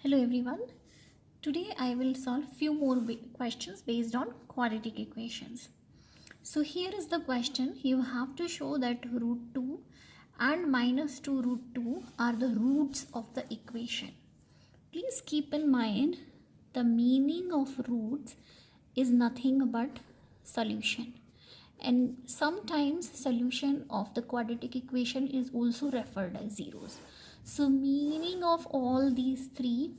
Hello everyone. Today I will solve few more questions based on quadratic equations. So here is the question. You have to show that root 2 and minus 2 root 2 are the roots of the equation. Please keep in mind the meaning of roots is nothing but solution. And sometimes solution of the quadratic equation is also referred as zeros. So meaning of all these three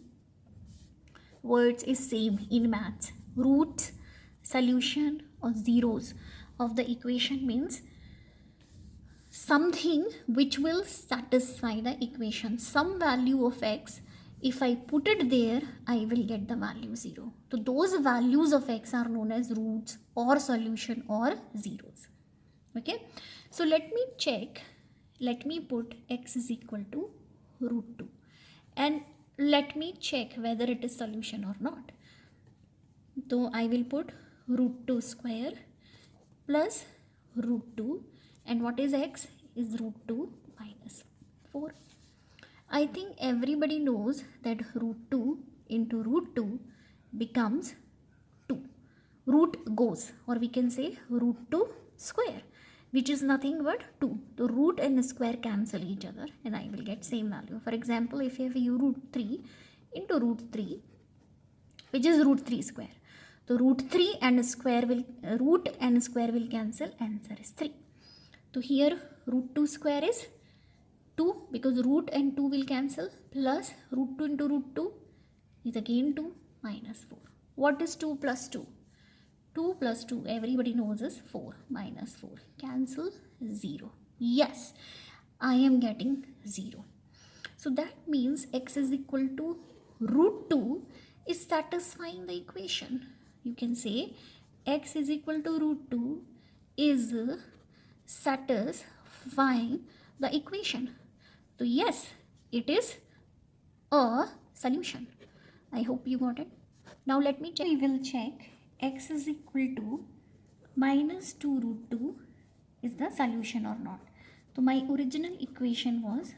words is same in maths. Roots, solution or zeros of the equation means something which will satisfy the equation. Some value of x, if I put it there, I will get the value 0. So those values of x are known as roots or solution or zeros. Okay. So let me check. Let me put x is equal to root 2 and let me check whether it is solution or not. So I will put root 2 square plus root 2, and what is x is root 2 minus 4. I think everybody knows that root 2 into root 2 becomes 2. Root goes, or we can say root 2 square, which is nothing but 2. The root and square cancel each other and I will get same value. For example, if I have root 3 into root 3, which is root 3 square. So root 3 and square will, root and square will cancel, answer is 3. So here root 2 square is 2 because root and 2 will cancel, plus root 2 into root 2 is again 2 minus 4. What is 2 plus 2? 2 plus 2 everybody knows is 4 minus 4. Cancel 0. Yes, I am getting 0. So that means x is equal to root 2 is satisfying the equation. You can say x is equal to root 2 is satisfying the equation. So yes, it is a solution. I hope you got it. Now let me check. We will check x is equal to minus 2 root 2 is the solution or not. So my original equation was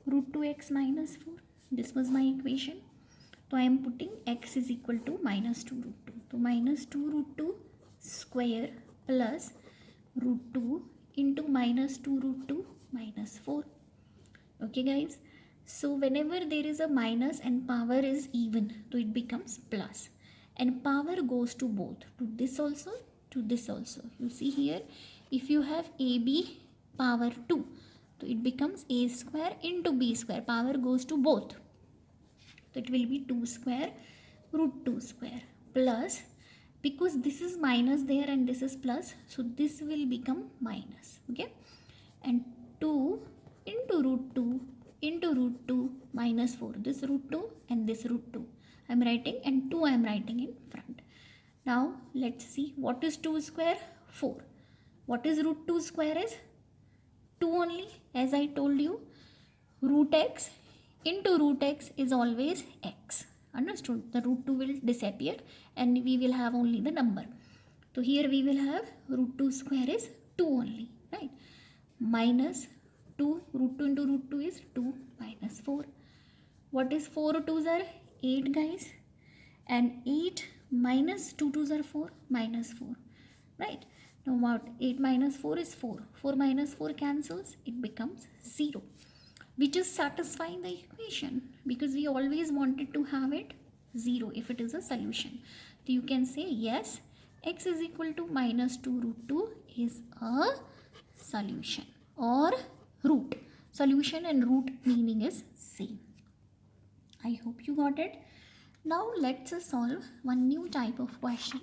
root 2x minus 4. This was my equation. So I am putting x is equal to minus 2 root 2. So minus 2 root 2 square plus root 2 into minus 2 root 2 minus 4. Okay guys. So whenever there is a minus and power is even, so it becomes plus. And power goes to both, to this also, to this also. You see here, if you have AB power 2, so it becomes a square into b square. Power goes to both. So it will be 2 square root 2 square plus, because this is minus there and this is plus, so this will become minus. Okay. And 2 into root 2 into root 2 minus 4. This root 2 and this root 2. I am writing and 2 I am writing in front. Now let's see what is 2 square? 4. What is root 2 square is? 2 only. As I told you, root x into root x is always x. Understood? The root 2 will disappear and we will have only the number. So here we will have root 2 square is 2 only, right? Minus 2, root 2 into root 2 is 2 minus 4. What is 4 2s are 8 guys, and 8 minus 2 2s are 4 minus 4, right? Now what? 8 minus 4 is 4. 4 minus 4 cancels, it becomes 0, which is satisfying the equation because we always wanted to have it 0 if it is a solution. So you can say yes, x is equal to minus 2 root 2 is a solution or root. Solution and root meaning is same. I hope you got it. Now let's solve one new type of question.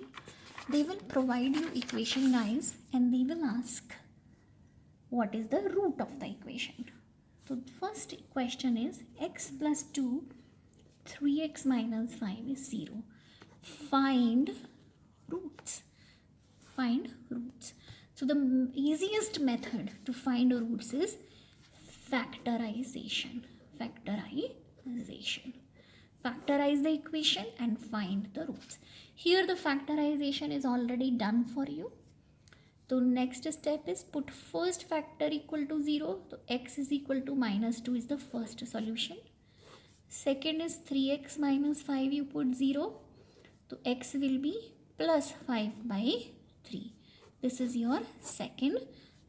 They will provide you equation guys and they will ask what is the root of the equation. So the first question is x plus 2 3x minus 5 is 0. Find roots. Find roots. So the easiest method to find roots is factorization. Factorize the equation and find the roots. Here the factorization is already done for you. So next step is put first factor equal to 0. So x is equal to minus 2 is the first solution. Second is 3x minus 5, you put 0. So x will be plus 5 by 3. This is your second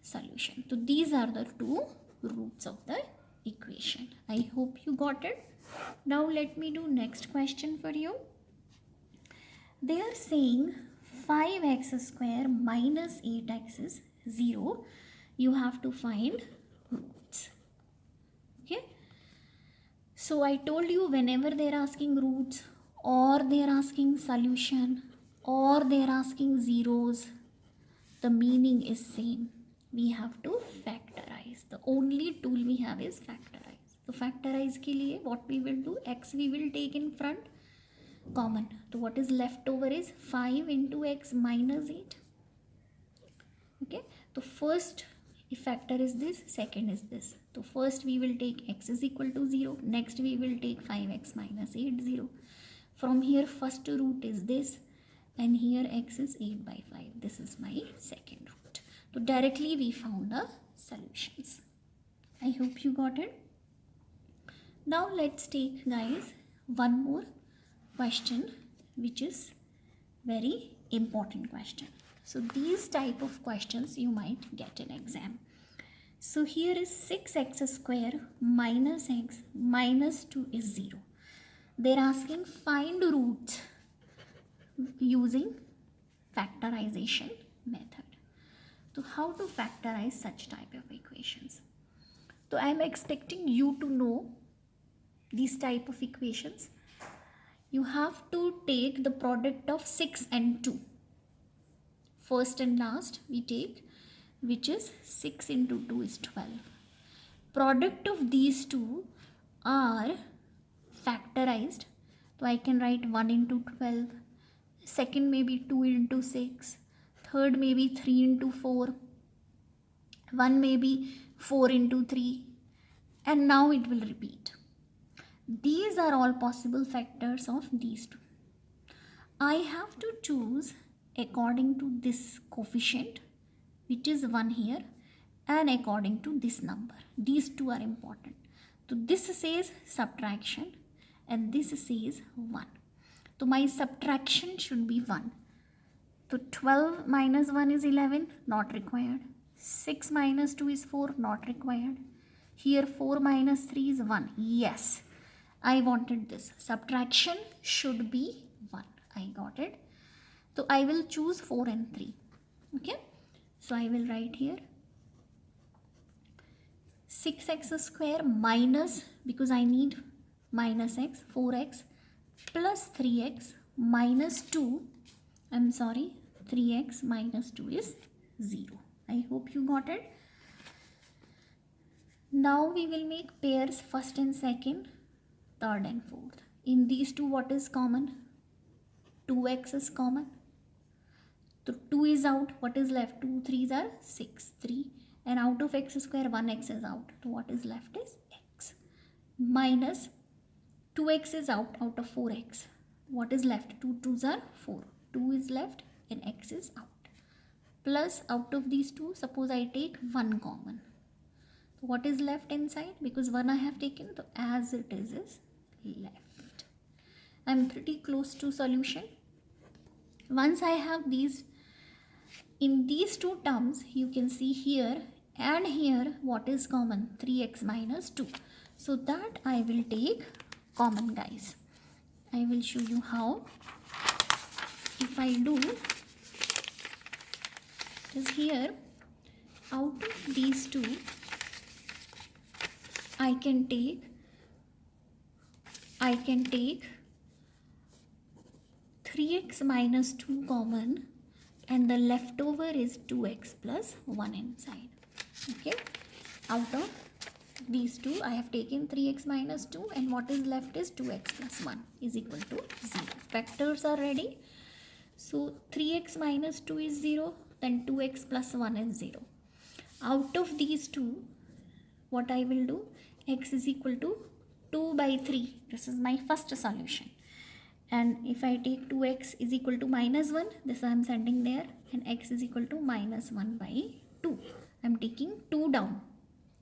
solution. So these are the two roots of the equation. I hope you got it. Now let me do next question for you. They are saying 5x square minus 8x is 0. You have to find roots. Okay. So I told you, whenever they are asking roots or they are asking solution or they are asking zeros, the meaning is same. We have to factorize. The only tool we have is factorize. So factorize के लिए what we will do, x we will take in front, common. So what is left over is 5 into x minus 8. Okay. So first factor is this, second is this. So first we will take x is equal to 0. Next we will take 5x minus 8, 0. From here first root is this, and here x is 8 by 5. This is my second root. So directly we found the solutions. I hope you got it. Now let's take, guys, one more question, which is very important question. So these type of questions you might get in exam. So here is 6x square minus x minus 2 is 0. They're asking find roots using factorization method. So how to factorize such type of equations? So I am expecting you to know these type of equations. You have to take the product of 6 and 2. First and last we take, which is 6 into 2 is 12. Product of these two are factorized. So I can write 1 into 12. Second maybe 2 into 6. Third maybe 3 into 4. One maybe 4 into 3. And now it will repeat. These are all possible factors of these two. I have to choose according to this coefficient, which is 1 here, and according to this number. These two are important. So this says subtraction and this says 1. So my subtraction should be 1. So 12 minus 1 is 11, not required. 6 minus 2 is 4, not required. Here 4 minus 3 is 1. Yes, I wanted this. Subtraction should be 1. I got it. So I will choose 4 and 3. Okay. So I will write here 6x square minus, because I need minus x, 4x plus 3x minus 2. I'm sorry, 3x minus 2 is 0. I hope you got it. Now we will make pairs first and second, third and fourth. In these two, what is common? 2x is common. So 2 is out. What is left? 2 3s are 6, 3. And out of x square, 1x is out. So what is left is x. Minus 2x is out of 4x. What is left? 2 2s are 4. 2 is left and x is out. Plus out of these two, suppose I take 1 common. So what is left inside? Because 1 I have taken, so as it is left. I am pretty close to solution. Once I have these, in these two terms, you can see here and here what is common? 3x minus 2. So that I will take common, guys. I will show you how. If I do, is here, out of these two, I can take 3x minus 2 common, and the leftover is 2x plus 1 inside. Okay, out of these two I have taken 3x minus 2, and what is left is 2x plus 1 is equal to 0. Factors are ready. So 3x minus 2 is 0, then 2x plus 1 is 0. Out of these two, what I will do, x is equal to 2 by 3. This is my first solution. And if I take 2x is equal to minus 1, this I am sending there, and x is equal to minus 1 by 2. I am taking 2 down.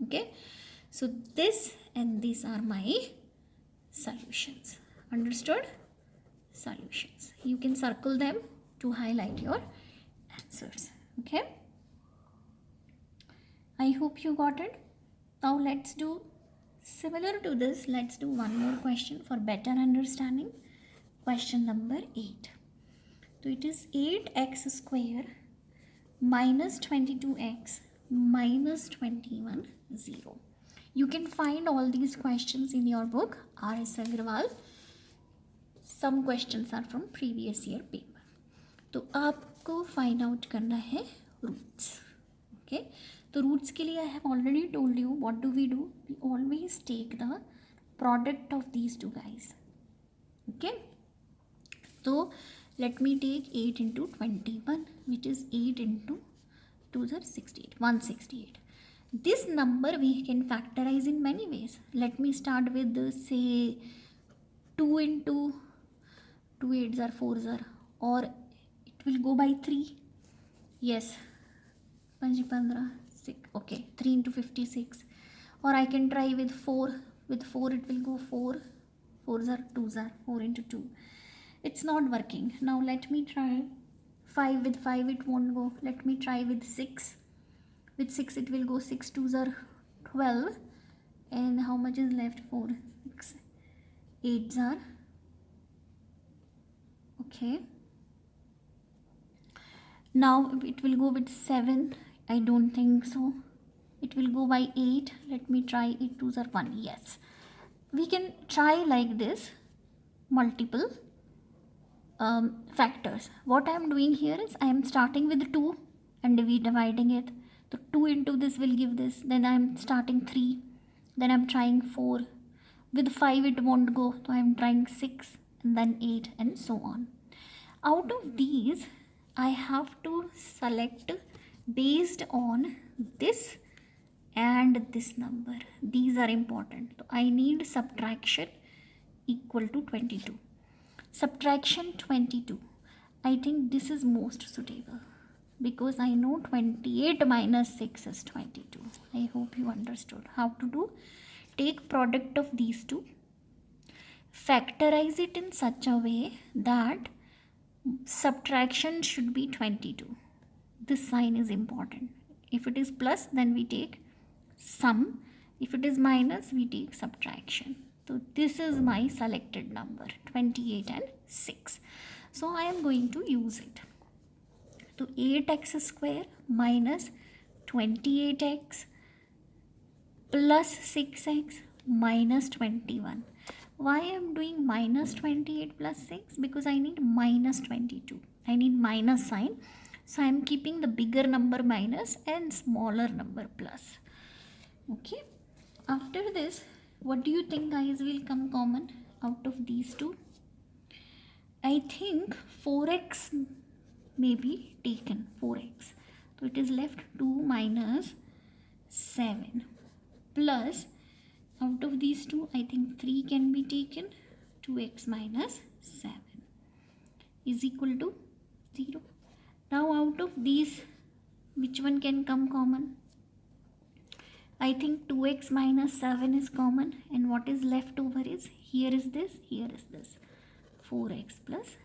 Okay. So this and these are my solutions. Understood? Solutions. You can circle them to highlight your answers. Okay. I hope you got it. Now let's do similar to this. Let's do one more question for better understanding. Question number 8. So it is 8x square minus 22x minus 21 0. You can find all these questions in your book R.S. Agarwal. Some questions are from previous year paper. तो आपको find out करना है roots. Okay, तो roots के लिए I have already told you what do we always take the product of these two guys. Okay, तो let me take 8 into 21, which is 8 into 2 are 68, 168. This number we can factorize in many ways. Let me start with say 2 into 2 8s are 4s are, or it will go by 3. Yes, 5 15 6. Okay, 3 into 56. Or I can try with 4. With 4 it will go 4. 4s are 2s are 4 into 2. It's not working. Now let me try 5. With 5 it won't go. Let me try with 6. With 6 it will go 6 2s are 12. And how much is left? 4 6 8s are okay. Now it will go with 7. I don't think so. It will go by 8. Let me try 8 2s are 1. Yes, we can try like this multiple factors. What I am doing here is I am starting with 2 and we dividing it. So 2 into this will give this. Then I am starting 3. Then I am trying 4. With 5 it won't go. So I am trying 6 and then 8 and so on. Out of these I have to select based on this and this number. These are important. So I need subtraction equal to 22. Subtraction 22. I think this is most suitable because I know 28 minus 6 is 22. I hope you understood how to do. Take product of these two, factorize it in such a way that subtraction should be 22. This sign is important. If it is plus, then we take sum. If it is minus, we take subtraction. So this is my selected number, 28 and 6. So I am going to use it. So 8x square minus 28x plus 6x minus 21. Why I am doing minus 28 plus 6? Because I need minus 22. I need minus sign. So I am keeping the bigger number minus and smaller number plus. Okay. After this, what do you think guys will come common out of these two? I think 4x may be taken. 4x. So it is left 2 minus 7 plus, out of these two I think 3 can be taken. 2x minus 7 is equal to 0. Now out of these, which one can come common? I think 2x minus 7 is common, and what is left over is, here is this, 4x plus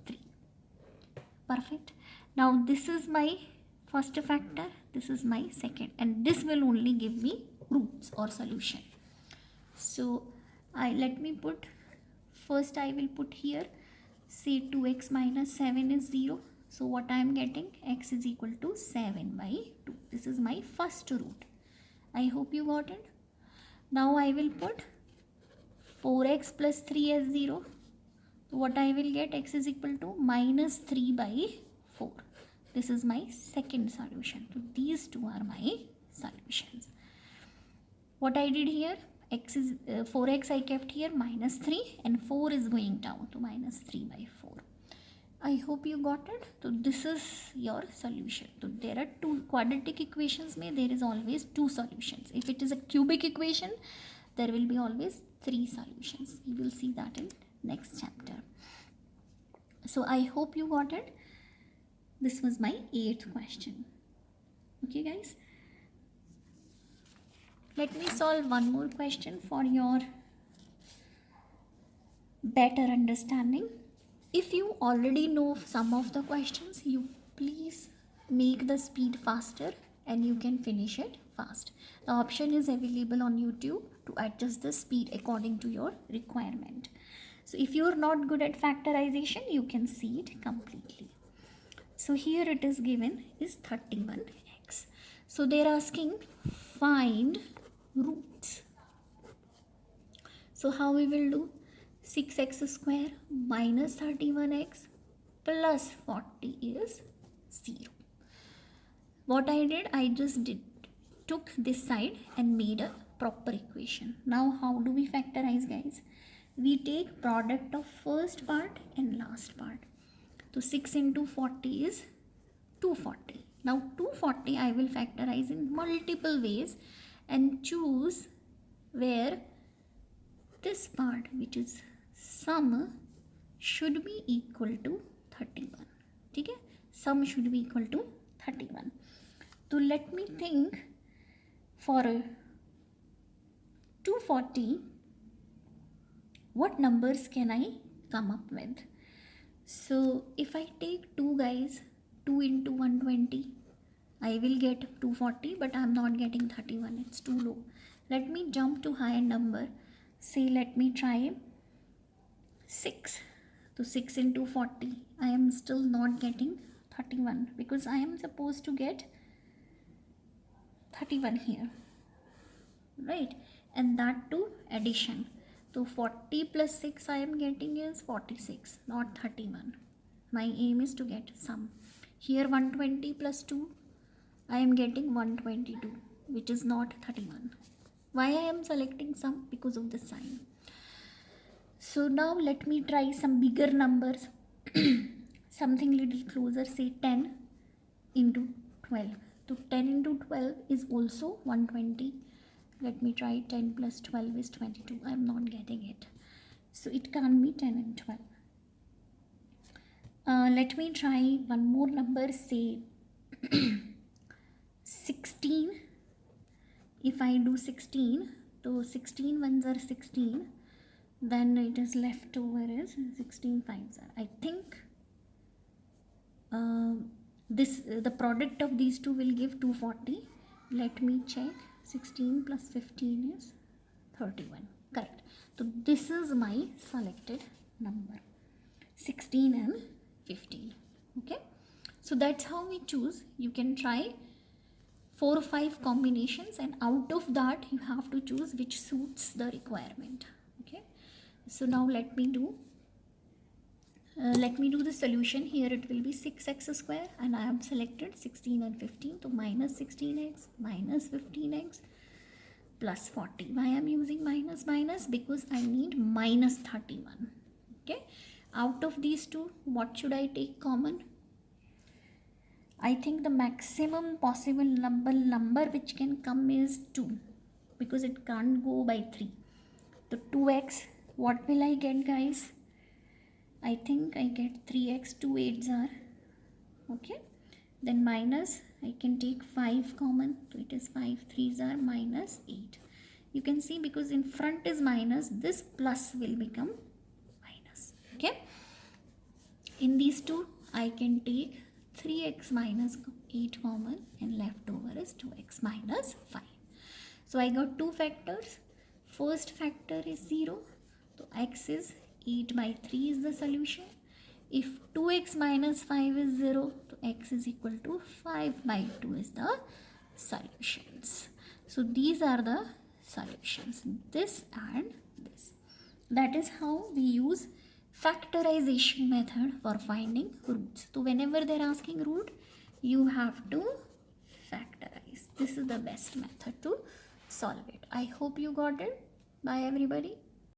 3. Perfect. Now this is my first factor, this is my second, and this will only give me roots or solution. So let me put, first I will put here, say 2x minus 7 is 0. So what I am getting, x is equal to 7 by 2. This is my first root. I hope you got it. Now I will put 4x plus 3 as 0. So what I will get, x is equal to minus 3 by 4. This is my second solution. So these two are my solutions. What I did here, x is 4x I kept here minus 3 and 4 is going down to minus 3 by 4. I hope you got it. So this is your solution. So there are two quadratic equations. There is always two solutions. If it is a cubic equation, there will be always 3 solutions. You will see that in next chapter. So I hope you got it. This was my 8th question. Okay guys. Let me solve one more question for your better understanding. If you already know some of the questions, you please make the speed faster and you can finish it fast. The option is available on YouTube to adjust the speed according to your requirement. So if you are not good at factorization, you can see it completely. So here it is given is 31x. So they are asking find roots. So how we will do? 6x square minus 31x plus 40 is 0. What I did, I just took this side and made a proper equation. Now how do we factorize, guys? We take product of first part and last part. So 6 into 40 is 240. Now 240 I will factorize in multiple ways and choose where this part, which is sum, should be equal to 31. Okay? Sum should be equal to 31. So let me think for 240 what numbers can I come up with. So if I take 2, guys, 2 into 120, I will get 240, but I am not getting 31. It's too low. Let me jump to higher number. Say let me try 6. So 6 into 40, I am still not getting 31 because I am supposed to get 31 here, right? And that too addition. So 40 plus 6 I am getting is 46, not 31. My aim is to get sum. Here 120 plus 2, I am getting 122, which is not 31. Why I am selecting sum? Because of the sign. So now let me try some bigger numbers. Something little closer, say 10 into 12. So 10 into 12 is also 120. Let me try 10 plus 12 is 22. I am not getting it. So it can't be 10 and 12. Let me try one more number, say 16. If I do 16, so 16 ones are 16, then it is left over is 16 fives are. I think the product of these two will give 240. Let me check. 16 plus 15 is 31. Correct. So this is my selected number, 16 and 15. Okay. So that's how we choose. You can try 4 or 5 combinations, and out of that you have to choose which suits the requirement. Okay. So now let me do the solution. Here it will be 6x square, and I have selected 16 and 15. So minus 16x minus 15x plus 40. Why I am using minus? Because I need minus 31. Okay. Out of these two, what should I take common? I think the maximum possible number which can come is 2, because it can't go by 3. So 2x, what will I get, guys? I think I get 3x, 2 8s are. Okay. Then minus, I can take 5 common. So it is 5 3s are minus 8. You can see because in front is minus, this plus will become minus. Okay. In these two, I can take 3x minus 8 common, and left over is 2x minus 5. So I got 2 factors. First factor is 0. So x is 8 by 3 is the solution. If 2x minus 5 is 0, so x is equal to 5 by 2 is the solutions. So these are the solutions, this and this. That is how we use factorization method for finding roots. So whenever they are asking root, you have to factorize. This is the best method to solve it. I hope you got it. Bye everybody.